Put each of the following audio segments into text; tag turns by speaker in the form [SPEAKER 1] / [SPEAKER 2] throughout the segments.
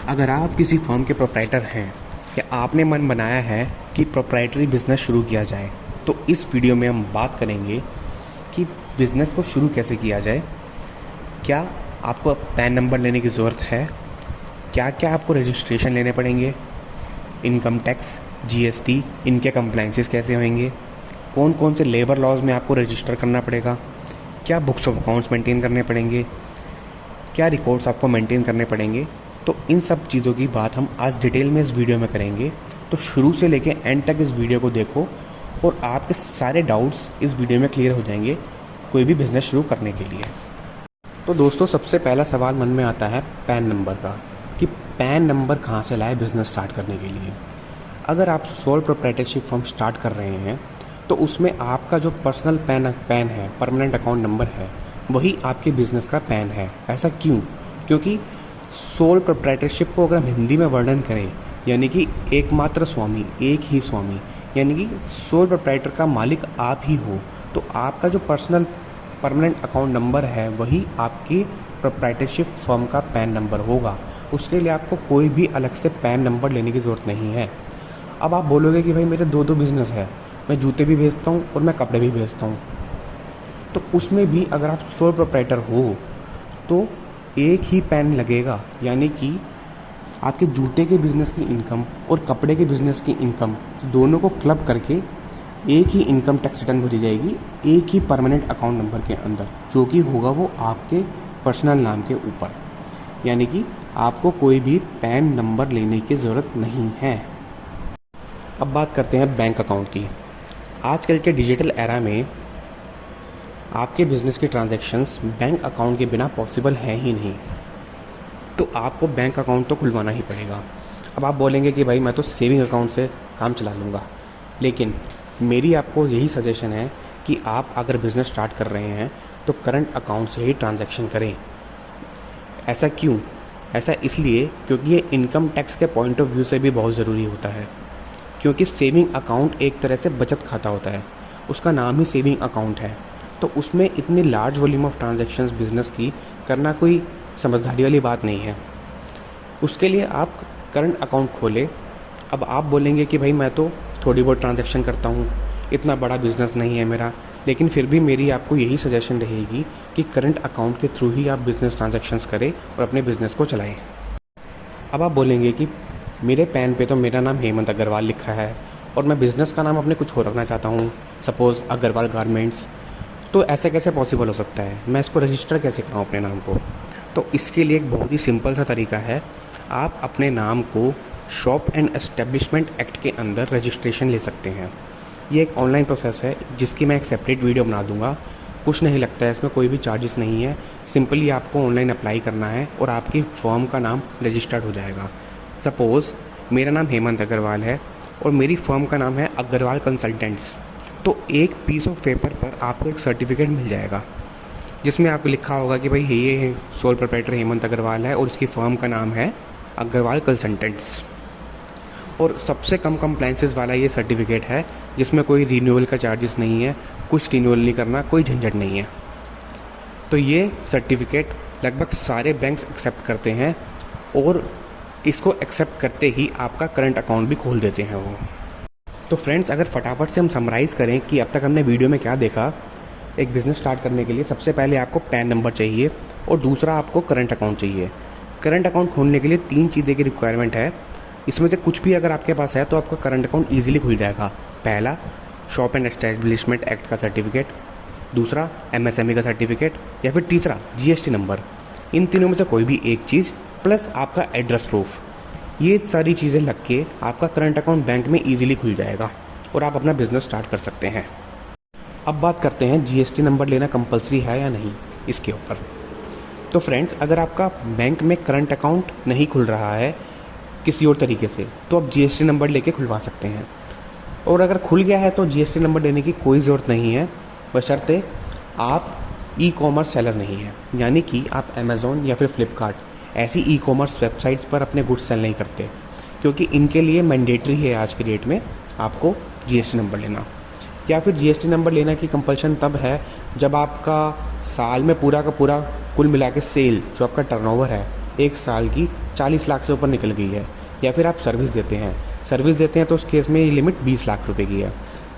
[SPEAKER 1] अगर आप किसी फर्म के प्रोप्राइटर हैं या आपने मन बनाया है कि प्रोप्राइटरी बिज़नेस शुरू किया जाए, तो इस वीडियो में हम बात करेंगे कि बिज़नेस को शुरू कैसे किया जाए। क्या आपको पैन नंबर लेने की ज़रूरत है? क्या क्या आपको रजिस्ट्रेशन लेने पड़ेंगे? इनकम टैक्स, जीएसटी, इनके कंप्लाइंसेस कैसे होंगे? कौन कौन से लेबर लॉज में आपको रजिस्टर करना पड़ेगा? क्या बुक्स ऑफ अकाउंट्स मेंटेन करने पड़ेंगे? क्या रिकॉर्ड्स आपको मेंटेन करने पड़ेंगे? तो इन सब चीज़ों की बात हम आज डिटेल में इस वीडियो में करेंगे। तो शुरू से लेकर एंड तक इस वीडियो को देखो और आपके सारे डाउट्स इस वीडियो में क्लियर हो जाएंगे कोई भी बिज़नेस शुरू करने के लिए। तो दोस्तों, सबसे पहला सवाल मन में आता है पैन नंबर का, कि पैन नंबर कहाँ से लाए बिज़नेस स्टार्ट करने के लिए। अगर आप सोल प्रोप्राइटरशिप फर्म स्टार्ट कर रहे हैं तो उसमें आपका जो पर्सनल पैन है, परमानेंट अकाउंट नंबर है, वही आपके बिज़नेस का पैन है। ऐसा क्यों? क्योंकि सोल प्रोप्राइटरशिप को अगर हम हिंदी में वर्णन करें, यानी कि एकमात्र स्वामी, एक ही स्वामी, यानी कि सोल प्रोप्राइटर का मालिक आप ही हो, तो आपका जो पर्सनल परमानेंट अकाउंट नंबर है वही आपकी प्रोप्राइटरशिप फर्म का पैन नंबर होगा। उसके लिए आपको कोई भी अलग से पैन नंबर लेने की ज़रूरत नहीं है। अब आप बोलोगे कि भाई मेरे दो बिज़नेस है, मैं जूते भी बेचता हूँ और मैं कपड़े भी बेचता हूँ, तो उसमें भी अगर आप सोल प्रोप्राइटर हो तो एक ही पैन लगेगा, यानी कि आपके जूते के बिज़नेस की इनकम और कपड़े के बिज़नेस की इनकम दोनों को क्लब करके एक ही इनकम टैक्स रिटर्न भरी जाएगी, एक ही परमानेंट अकाउंट नंबर के अंदर, जो कि होगा वो आपके पर्सनल नाम के ऊपर। यानी कि आपको कोई भी पैन नंबर लेने की ज़रूरत नहीं है। अब बात करते हैं बैंक अकाउंट की। आजकल के डिजिटल एरा में आपके बिज़नेस के ट्रांजैक्शंस बैंक अकाउंट के बिना पॉसिबल है ही नहीं, तो आपको बैंक अकाउंट तो खुलवाना ही पड़ेगा। अब आप बोलेंगे कि भाई मैं तो सेविंग अकाउंट से काम चला लूँगा, लेकिन मेरी आपको यही सजेशन है कि आप अगर बिज़नेस स्टार्ट कर रहे हैं तो करंट अकाउंट से ही ट्रांजैक्शन करें। ऐसा क्यों? ऐसा इसलिए क्योंकि ये इनकम टैक्स के पॉइंट ऑफ व्यू से भी बहुत ज़रूरी होता है, क्योंकि सेविंग अकाउंट एक तरह से बचत खाता होता है, उसका नाम ही सेविंग अकाउंट है। तो उसमें इतनी large volume of transactions business की करना कोई समझदारी वाली बात नहीं है। उसके लिए आप करंट अकाउंट खोलें। अब आप बोलेंगे कि भाई मैं तो थोड़ी बहुत ट्रांजैक्शन करता हूँ, इतना बड़ा बिज़नेस नहीं है मेरा, लेकिन फिर भी मेरी आपको यही सजेशन रहेगी कि करंट अकाउंट के थ्रू ही आप बिज़नेस ट्रांजैक्शंस करें और अपने बिज़नेस को चलाएं। अब आप बोलेंगे कि मेरे पैन पे तो मेरा नाम हेमंत अग्रवाल लिखा है और मैं बिज़नेस का नाम अपने कुछ और रखना चाहता हूँ, सपोज़ अग्रवाल गारमेंट्स, तो ऐसे कैसे पॉसिबल हो सकता है? मैं इसको रजिस्टर कैसे कराऊँ अपने नाम को? तो इसके लिए एक बहुत ही सिंपल सा तरीका है। आप अपने नाम को शॉप एंड एस्टेब्लिशमेंट एक्ट के अंदर रजिस्ट्रेशन ले सकते हैं। ये एक ऑनलाइन प्रोसेस है जिसकी मैं एक सेपरेट वीडियो बना दूंगा। कुछ नहीं लगता है, इसमें कोई भी चार्जेस नहीं है। सिंपली आपको ऑनलाइन अप्लाई करना है और आपकी फर्म का नाम रजिस्टर्ड हो जाएगा। सपोज़ मेरा नाम हेमंत अग्रवाल है और मेरी फर्म का नाम है अग्रवाल कंसल्टेंट्स, तो एक पीस ऑफ पेपर पर आपको एक सर्टिफिकेट मिल जाएगा जिसमें आपको लिखा होगा कि भाई ये सोल प्रोप्राइटर हेमंत अग्रवाल है और इसकी फर्म का नाम है अग्रवाल कंसल्टेंट्स। और सबसे कम कंप्लाइंसेस वाला ये सर्टिफिकेट है जिसमें कोई रिन्यूअल का चार्जेस नहीं है, कुछ रिन्यूअल नहीं करना, कोई झंझट नहीं है। तो ये सर्टिफिकेट लगभग सारे बैंक्स एक्सेप्ट करते हैं और इसको एक्सेप्ट करते ही आपका करंट अकाउंट भी खोल देते हैं वो। तो फ्रेंड्स, अगर फटाफट से हम समराइज़ करें कि अब तक हमने वीडियो में क्या देखा। एक बिज़नेस स्टार्ट करने के लिए सबसे पहले आपको पैन नंबर चाहिए और दूसरा आपको करंट अकाउंट चाहिए। करंट अकाउंट खोलने के लिए 3 चीज़ें की रिक्वायरमेंट है। इसमें से कुछ भी अगर आपके पास है तो आपका करंट अकाउंट ईजिली खुल जाएगा। पहला, शॉप एंड एस्टेब्लिशमेंट एक्ट का सर्टिफिकेट, दूसरा एमएसएमई का सर्टिफिकेट, या फिर तीसरा जीएसटी नंबर। इन तीनों में से कोई भी एक चीज़ प्लस आपका एड्रेस प्रूफ, ये सारी चीज़ें लग के आपका करंट अकाउंट बैंक में ईजिली खुल जाएगा और आप अपना बिज़नेस स्टार्ट कर सकते हैं। अब बात करते हैं जीएसटी नंबर लेना कंपलसरी है या नहीं इसके ऊपर। तो फ्रेंड्स, अगर आपका बैंक में करंट अकाउंट नहीं खुल रहा है किसी और तरीके से, तो आप जीएसटी नंबर लेके खुलवा सकते हैं। और अगर खुल गया है तो जीएसटी नंबर लेने की कोई ज़रूरत नहीं है, बशर्ते आप ई कॉमर्स सेलर नहीं है, यानी कि आप अमेज़ॉन या फिर फ्लिपकार्ट ऐसी ई कॉमर्स वेबसाइट्स पर अपने गुड्स सेल नहीं करते, क्योंकि इनके लिए मैंडेटरी है आज के डेट में आपको जीएसटी नंबर लेना। या फिर जीएसटी नंबर लेना की कंपल्शन तब है जब आपका साल में पूरा का पूरा कुल मिला के सेल जो आपका टर्नओवर है एक साल की 40 लाख से ऊपर निकल गई है, या फिर आप सर्विस देते हैं तो उस केस में ये लिमिट 20 लाख रुपए की है।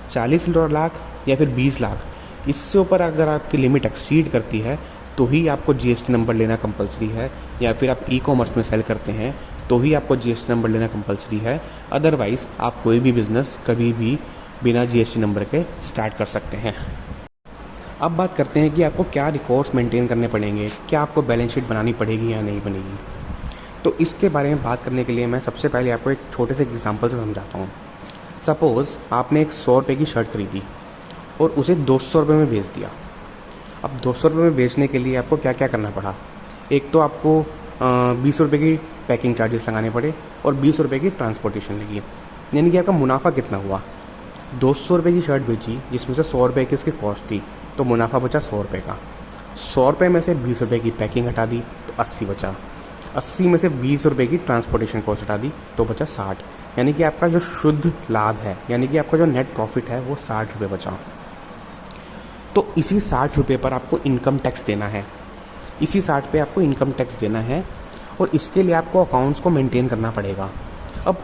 [SPEAKER 1] 40 लाख या फिर 20 लाख, इससे ऊपर अगर आपकी लिमिट एक्सीड करती है तो ही आपको जीएसटी नंबर लेना कंपलसरी है, या फिर आप ई कॉमर्स में सेल करते हैं तो ही आपको जीएसटी नंबर लेना कंपलसरी है। अदरवाइज़ आप कोई भी बिज़नेस कभी भी बिना जीएसटी नंबर के स्टार्ट कर सकते हैं। अब बात करते हैं कि आपको क्या रिकॉर्ड्स मेंटेन करने पड़ेंगे, क्या आपको बैलेंस शीट बनानी पड़ेगी या नहीं बनेगी। तो इसके बारे में बात करने के लिए मैं सबसे पहले आपको एक छोटे से एग्जांपल से समझाता हूँ। सपोज़ आपने एक 100 रुपये की शर्ट खरीदी और उसे 200 रुपये में बेच दिया। अब 200 रुपये में बेचने के लिए आपको क्या क्या करना पड़ा। एक तो आपको 20 रुपये की पैकिंग चार्जेस लगाने पड़े और 20 रुपये की ट्रांसपोर्टेशन लगी, यानी कि आपका मुनाफा कितना हुआ। 200 रुपये की शर्ट बेची जिसमें से 100 रुपये की इसकी कॉस्ट थी, तो मुनाफा बचा 100 रुपये का। 100 रुपये में से 20 रुपये की पैकिंग हटा दी तो 80 बचा। 80 में से 20 रुपये की ट्रांसपोर्टेशन कॉस्ट हटा दी तो बचा 60, यानी कि आपका जो शुद्ध लाभ है, यानी कि आपका जो नेट प्रॉफिट है वो 60 रुपये बचा। तो इसी 60 रुपये पर आपको इनकम टैक्स देना है, इसी 60 पे आपको इनकम टैक्स देना है, और इसके लिए आपको अकाउंट्स को मेंटेन करना पड़ेगा। अब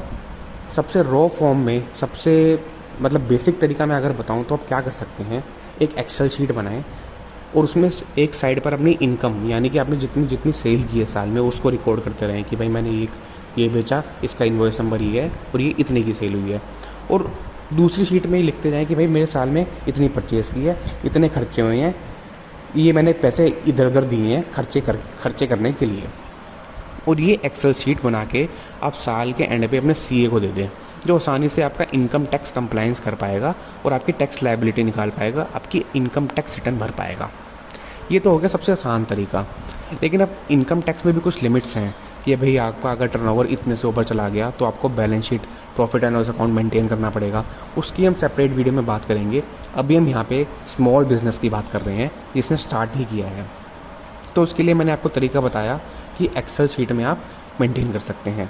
[SPEAKER 1] सबसे रॉ फॉर्म में, सबसे मतलब बेसिक तरीका मैं अगर बताऊं तो आप क्या कर सकते हैं, एक एक्सेल शीट बनाएं और उसमें एक साइड पर अपनी इनकम, यानी कि आपने जितनी जितनी सेल की है साल में उसको रिकॉर्ड करते रहें कि भाई मैंने ये बेचा, इसका इन्वॉइस नंबर ये है और ये इतने की सेल हुई है। और दूसरी शीट में ही लिखते जाएं कि भाई मेरे साल में इतनी परचेस की है, इतने खर्चे हुए हैं, ये मैंने पैसे इधर उधर दिए हैं खर्चे करने के लिए। और ये एक्सेल शीट बना के आप साल के एंड पे अपने सीए को दे दें, जो आसानी से आपका इनकम टैक्स कंप्लायंस कर पाएगा और आपकी टैक्स लायबिलिटी निकाल पाएगा, आपकी इनकम टैक्स रिटर्न भर पाएगा। ये तो हो गया सबसे आसान तरीका। लेकिन अब इनकम टैक्स में भी कुछ लिमिट्स हैं कि भाई आपका अगर टर्नओवर इतने से ऊपर चला गया तो आपको balance sheet, profit and loss account maintain करना पड़ेगा। उसकी हम सेपरेट वीडियो में बात करेंगे। अभी हम यहाँ पे स्मॉल बिजनेस की बात कर रहे हैं जिसने स्टार्ट ही किया है, तो उसके लिए मैंने आपको तरीका बताया कि एक्सेल शीट में आप मेंटेन कर सकते हैं।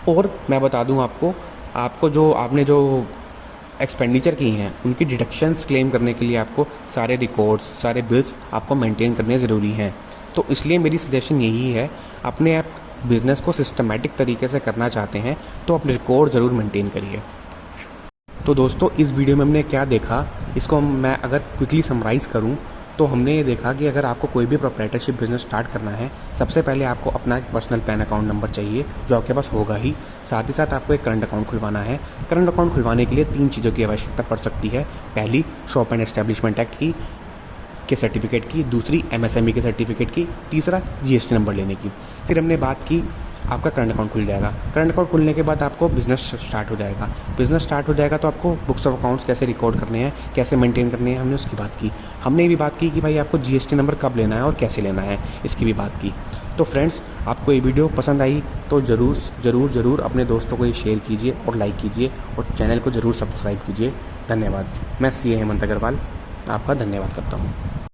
[SPEAKER 1] और मैं बता दूं आपको जो आपने जो एक्सपेंडिचर की हैं उनकी डिडक्शंस क्लेम करने के लिए आपको सारे रिकॉर्ड्स, सारे बिल्स आपको मेंटेन करने ज़रूरी हैं। तो इसलिए मेरी सजेशन यही है, अपने आप बिज़नेस को सिस्टमेटिक तरीके से करना चाहते हैं तो अपने रिकॉर्ड ज़रूर मेंटेन करिए। तो दोस्तों, इस वीडियो में हमने क्या देखा, इसको मैं अगर क्विकली समराइज़ करूं तो हमने ये देखा कि अगर आपको कोई भी प्रोप्राइटरशिप बिजनेस स्टार्ट करना है, सबसे पहले आपको अपना एक पर्सनल पैन अकाउंट नंबर चाहिए जो आपके पास होगा ही। साथ ही साथ आपको एक करंट अकाउंट खुलवाना है। करंट अकाउंट खुलवाने के लिए 3 चीज़ों की आवश्यकता पड़ सकती है। पहली, शॉप एंड एस्टेब्लिशमेंट एक्ट के सर्टिफिकेट की, दूसरी एमएसएमई के सर्टिफिकेट की, तीसरा जीएसटी नंबर लेने की। फिर हमने बात की आपका करंट अकाउंट खुल जाएगा। करंट अकाउंट खुलने के बाद आपको बिज़नेस स्टार्ट हो जाएगा। बिज़नेस स्टार्ट हो जाएगा तो आपको बुक्स ऑफ अकाउंट्स कैसे रिकॉर्ड करने हैं, कैसे मेंटेन करने हैं, हमने उसकी बात की। हमने ये भी बात की कि भाई आपको जीएसटी नंबर कब लेना है और कैसे लेना है, इसकी भी बात की। तो फ्रेंड्स, आपको ये वीडियो पसंद आई तो ज़रूर अपने दोस्तों को ये शेयर कीजिए और लाइक कीजिए और चैनल को ज़रूर सब्सक्राइब कीजिए। धन्यवाद। मैं सीए हेमंत अग्रवाल आपका धन्यवाद करता हूँ।